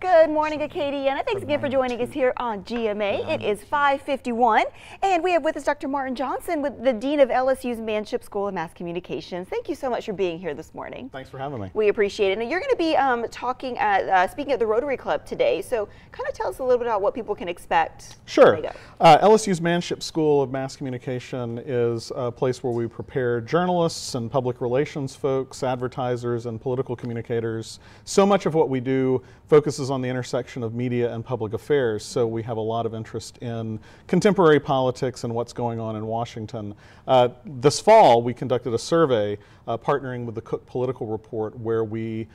Good morning, Acadiana. Thanks again for joining us here on GMA. It is 5:51, and we have with us Dr. Martin Johnson, with the Dean of LSU's Manship School of Mass Communications. Thank you so much for being here this morning. Thanks for having me. We appreciate it. And you're going to be speaking at the Rotary Club today, so kind of tell us a little bit about what people can expect. Sure. LSU's Manship School of Mass Communication is a place where we prepare journalists and public relations folks, advertisers, and political communicators. So much of what we do focuses on the intersection of media and public affairs, so we have a lot of interest in contemporary politics and what's going on in Washington. This fall, we conducted a survey partnering with the Cook Political Report, where we're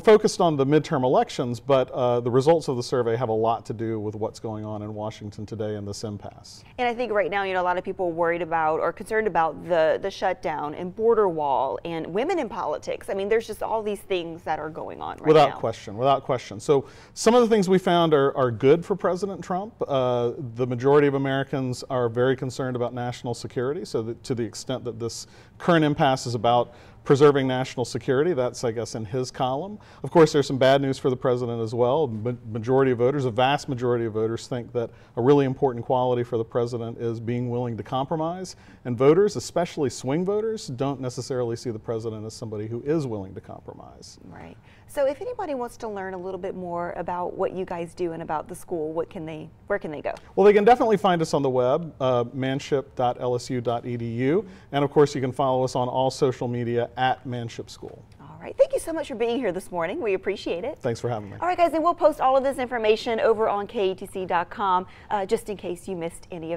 focused on the midterm elections, but the results of the survey have a lot to do with what's going on in Washington today in this impasse. And I think right now, a lot of people are worried about or concerned about the shutdown and border wall and women in politics. I mean, there's just all these things that are going on right now. Without question, without question. So some of the things we found are good for President Trump. The majority of Americans are very concerned about national security, so that to the extent that this current impasse is about preserving national security, that's, I guess, in his column. Of course, there's some bad news for the president as well. Majority of voters, a vast majority of voters, think that a really important quality for the president is being willing to compromise. And voters, especially swing voters, don't necessarily see the president as somebody who is willing to compromise. Right. So if anybody wants to learn a little bit more about what you guys do and about the school, where can they go? Well, they can definitely find us on the web, manship.lsu.edu. And of course, you can follow us on all social media at Manship School. All right. Thank you so much for being here this morning. We appreciate it. Thanks for having me. All right, guys, and we'll post all of this information over on KATC.com just in case you missed any of